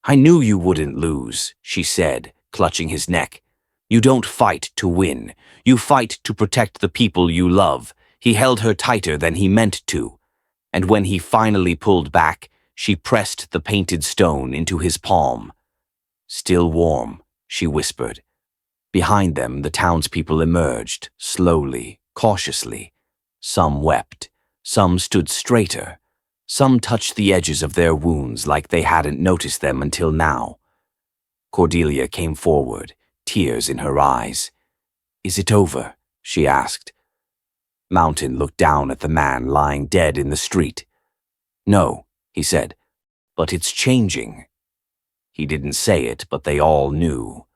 "I knew you wouldn't lose," she said, clutching his neck. "You don't fight to win. You fight to protect the people you love." He held her tighter than he meant to, and when he finally pulled back, she pressed the painted stone into his palm. "Still warm," she whispered. Behind them, the townspeople emerged, slowly, cautiously. Some wept. Some stood straighter. Some touched the edges of their wounds like they hadn't noticed them until now. Cordelia came forward, tears in her eyes. "Is it over?" she asked. Mountain looked down at the man lying dead in the street. "No," he said, "but it's changing." He didn't say it, but they all knew.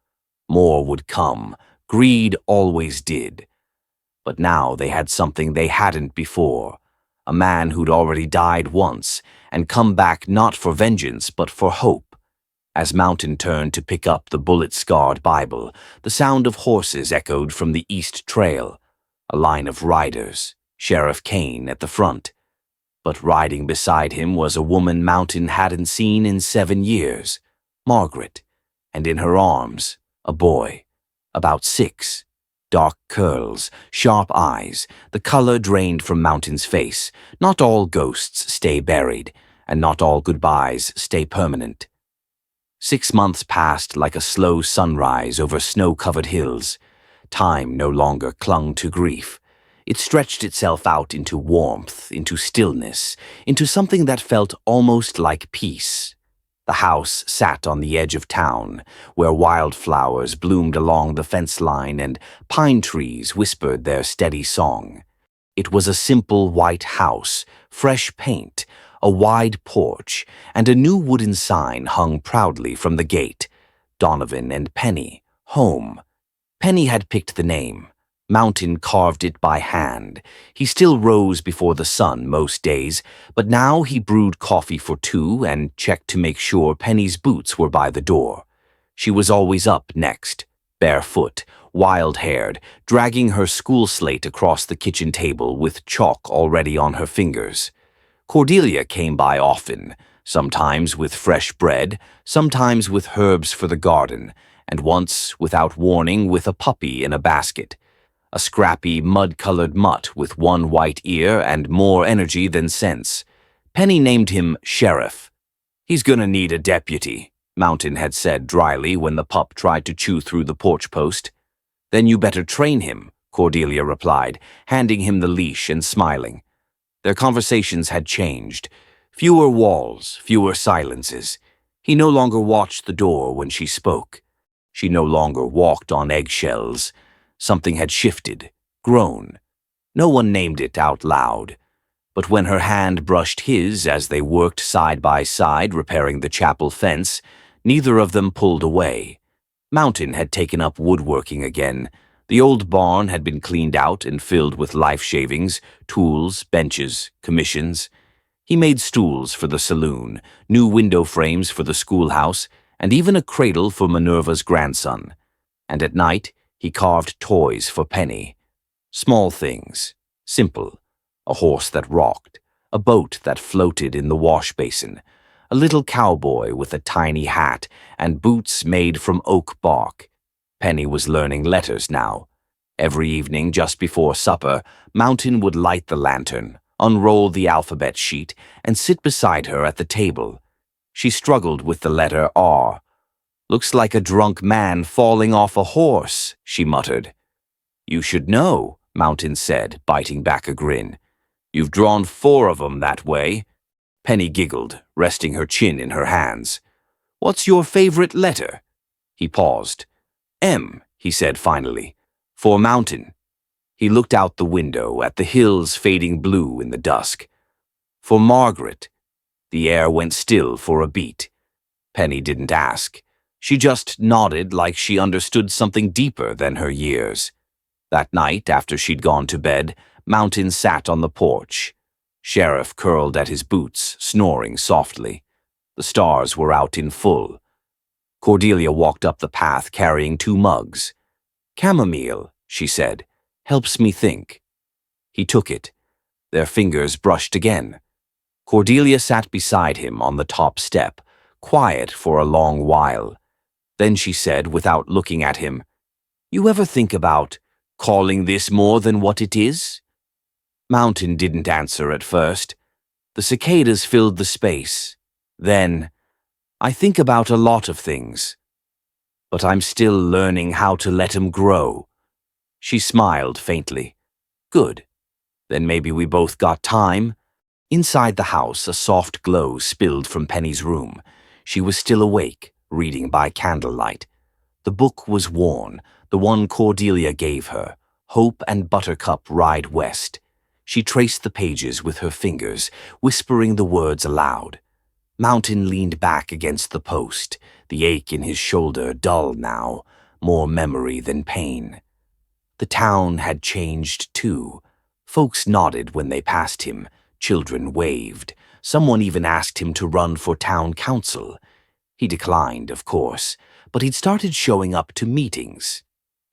More would come. Greed always did. But now they had something they hadn't before. A man who'd already died once and come back not for vengeance but for hope. As Mountain turned to pick up the bullet-scarred Bible, the sound of horses echoed from the East Trail. A line of riders, Sheriff Kane at the front. But riding beside him was a woman Mountain hadn't seen in 7 years, Margaret, and in her arms, a boy, about 6. Dark curls, sharp eyes, the color drained from Mountain's face. Not all ghosts stay buried, and not all goodbyes stay permanent. 6 months passed like a slow sunrise over snow-covered hills. Time no longer clung to grief. It stretched itself out into warmth, into stillness, into something that felt almost like peace. The house sat on the edge of town, where wildflowers bloomed along the fence line and pine trees whispered their steady song. It was a simple white house, fresh paint, a wide porch, and a new wooden sign hung proudly from the gate. Donovan and Penny, home. Penny had picked the name. Mountain carved it by hand. He still rose before the sun most days, but now he brewed coffee for 2 and checked to make sure Penny's boots were by the door. She was always up next, barefoot, wild-haired, dragging her school slate across the kitchen table with chalk already on her fingers. Cordelia came by often, sometimes with fresh bread, sometimes with herbs for the garden, and once, without warning, with a puppy in a basket. A scrappy, mud-colored mutt with one white ear and more energy than sense. Penny named him Sheriff. "He's gonna need a deputy," Mountain had said dryly when the pup tried to chew through the porch post. "Then you better train him," Cordelia replied, handing him the leash and smiling. Their conversations had changed. Fewer walls, fewer silences. He no longer watched the door when she spoke. She no longer walked on eggshells. Something had shifted, grown. No one named it out loud. But when her hand brushed his as they worked side by side repairing the chapel fence, neither of them pulled away. Mountain had taken up woodworking again. The old barn had been cleaned out and filled with life shavings, tools, benches, commissions. He made stools for the saloon, new window frames for the schoolhouse, and even a cradle for Minerva's grandson. And at night, he carved toys for Penny. Small things, simple. A horse that rocked, a boat that floated in the wash basin, a little cowboy with a tiny hat, and boots made from oak bark. Penny was learning letters now. Every evening, just before supper, Mountain would light the lantern, unroll the alphabet sheet, and sit beside her at the table. She struggled with the letter R. "Looks like a drunk man falling off a horse," she muttered. "You should know," Mountain said, biting back a grin. "You've drawn 4 of 'em that way." Penny giggled, resting her chin in her hands. "What's your favorite letter?" He paused. "M," he said finally, "for Mountain." He looked out the window at the hills fading blue in the dusk. "For Margaret." The air went still for a beat. Penny didn't ask. She just nodded like she understood something deeper than her years. That night, after she'd gone to bed, Mountain sat on the porch. Sheriff curled at his boots, snoring softly. The stars were out in full. Cordelia walked up the path carrying 2 mugs. "Chamomile," she said. Helps me think. He took it. Their fingers brushed again. Cordelia sat beside him on the top step, quiet for a long while. Then she said, without looking at him, "You ever think about calling this more than what it is?" Mountain didn't answer at first. The cicadas filled the space. Then, "I think about a lot of things, but I'm still learning how to let 'em grow." She smiled faintly. "Good. Then maybe we both got time." Inside the house, a soft glow spilled from Penny's room. She was still awake, reading by candlelight. The book was worn, the one Cordelia gave her, Hope and Buttercup Ride West. She traced the pages with her fingers, whispering the words aloud. Mountain leaned back against the post, the ache in his shoulder dull now, more memory than pain. The town had changed too. Folks nodded when they passed him. Children waved. Someone even asked him to run for town council. He declined, of course, but he'd started showing up to meetings.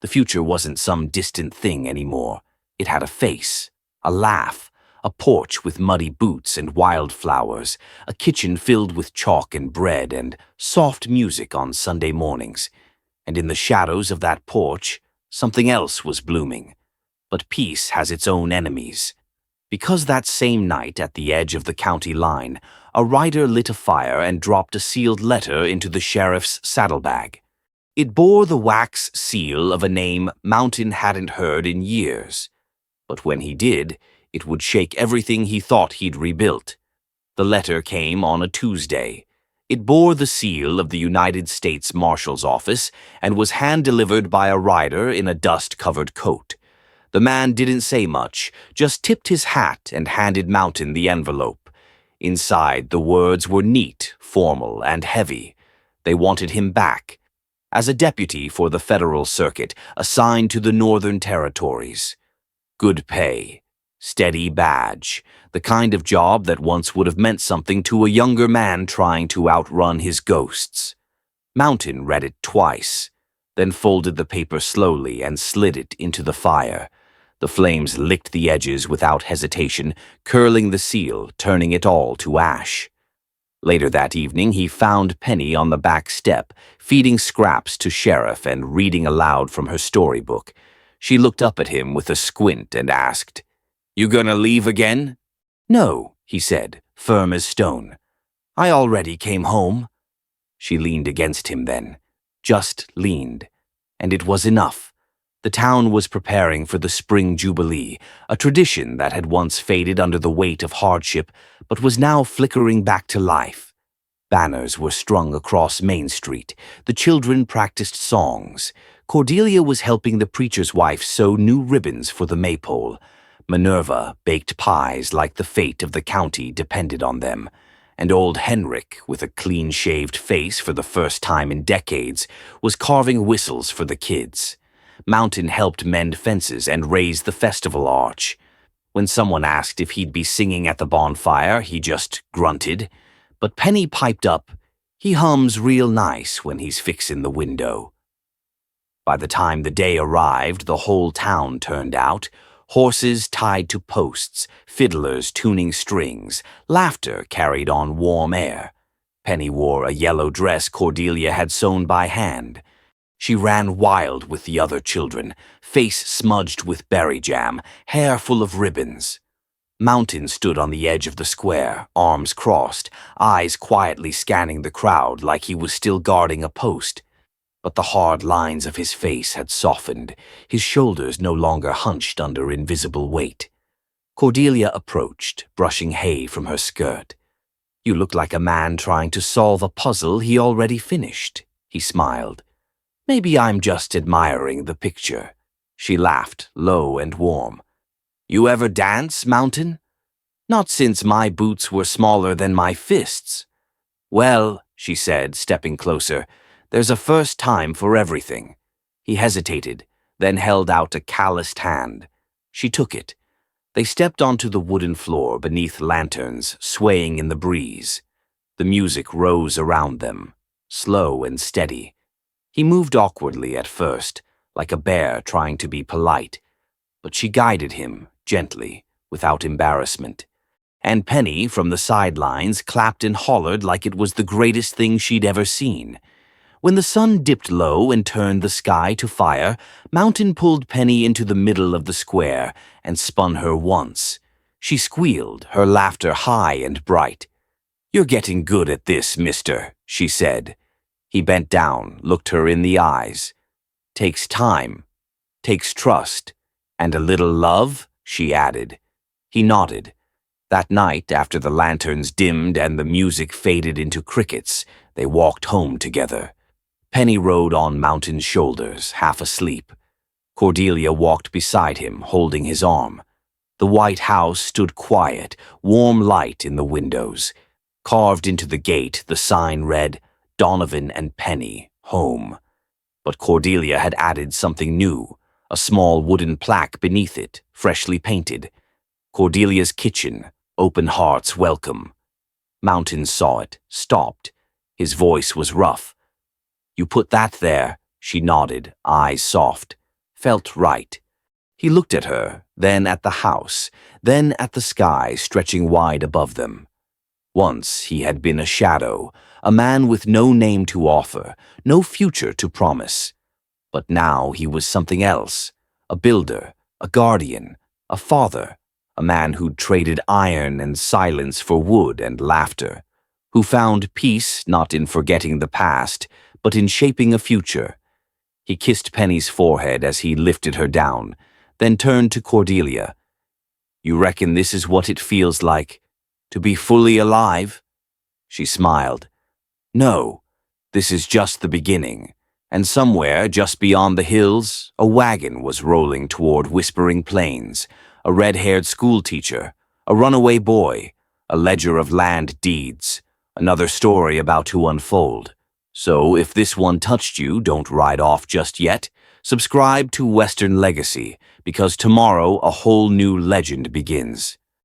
The future wasn't some distant thing anymore. It had a face, a laugh, a porch with muddy boots and wildflowers, a kitchen filled with chalk and bread and soft music on Sunday mornings. And in the shadows of that porch, something else was blooming. But peace has its own enemies. Because that same night at the edge of the county line, a rider lit a fire and dropped a sealed letter into the sheriff's saddlebag. It bore the wax seal of a name Mountain hadn't heard in years. But when he did, it would shake everything he thought he'd rebuilt. The letter came on a Tuesday. It bore the seal of the United States Marshal's Office and was hand-delivered by a rider in a dust-covered coat. The man didn't say much, just tipped his hat and handed Mountain the envelope. Inside, the words were neat, formal, and heavy. They wanted him back, as a deputy for the federal circuit, assigned to the Northern Territories. Good pay, steady badge, the kind of job that once would have meant something to a younger man trying to outrun his ghosts. Mountain read it twice, then folded the paper slowly and slid it into the fire. The flames licked the edges without hesitation, curling the seal, turning it all to ash. Later that evening, he found Penny on the back step, feeding scraps to Sheriff and reading aloud from her storybook. She looked up at him with a squint and asked, "You gonna leave again?" "No," he said, firm as stone. "I already came home." She leaned against him then, just leaned, and it was enough. The town was preparing for the Spring Jubilee, a tradition that had once faded under the weight of hardship, but was now flickering back to life. Banners were strung across Main Street. The children practiced songs. Cordelia was helping the preacher's wife sew new ribbons for the maypole. Minerva baked pies like the fate of the county depended on them. And old Henrik, with a clean-shaved face for the first time in decades, was carving whistles for the kids. Mountain helped mend fences and raise the festival arch. When someone asked if he'd be singing at the bonfire, he just grunted. But Penny piped up, "He hums real nice when he's fixin' the window." By the time the day arrived, the whole town turned out. Horses tied to posts, fiddlers tuning strings, laughter carried on warm air. Penny wore a yellow dress Cordelia had sewn by hand. She ran wild with the other children, face smudged with berry jam, hair full of ribbons. Mountain stood on the edge of the square, arms crossed, eyes quietly scanning the crowd like he was still guarding a post. But the hard lines of his face had softened, his shoulders no longer hunched under invisible weight. Cordelia approached, brushing hay from her skirt. "You look like a man trying to solve a puzzle he already finished," he smiled. "Maybe I'm just admiring the picture." She laughed, low and warm. "You ever dance, Mountain?" "Not since my boots were smaller than my fists." "Well," she said, stepping closer, "there's a first time for everything." He hesitated, then held out a calloused hand. She took it. They stepped onto the wooden floor beneath lanterns, swaying in the breeze. The music rose around them, slow and steady. He moved awkwardly at first, like a bear trying to be polite. but she guided him, gently, without embarrassment. And Penny, from the sidelines, clapped and hollered like it was the greatest thing she'd ever seen. When the sun dipped low and turned the sky to fire, Mountain pulled Penny into the middle of the square and spun her once. She squealed, her laughter high and bright. "You're getting good at this, mister," she said. He bent down, looked her in the eyes. "Takes time, takes trust, and a little love," she added. He nodded. That night, after the lanterns dimmed and the music faded into crickets, they walked home together. Penny rode on Mountain's shoulders, half asleep. Cordelia walked beside him, holding his arm. The white house stood quiet, warm light in the windows. Carved into the gate, the sign read, "Donovan and Penny, home." But Cordelia had added something new, a small wooden plaque beneath it, freshly painted. "Cordelia's Kitchen, open hearts welcome." Mountain saw it, stopped. His voice was rough. "You put that there," she nodded, eyes soft. Felt right. He looked at her, then at the house, then at the sky stretching wide above them. Once he had been a shadow, a man with no name to offer, no future to promise. But now he was something else, a builder, a guardian, a father, a man who'd traded iron and silence for wood and laughter, who found peace not in forgetting the past, but in shaping a future. He kissed Penny's forehead as he lifted her down, then turned to Cordelia. "You reckon this is what it feels like, to be fully alive?" She smiled. "No, this is just the beginning." And somewhere, just beyond the hills, a wagon was rolling toward Whispering Plains, a red-haired schoolteacher, a runaway boy, a ledger of land deeds, another story about to unfold. So if this one touched you, don't ride off just yet. Subscribe to Western Legacy, because tomorrow a whole new legend begins.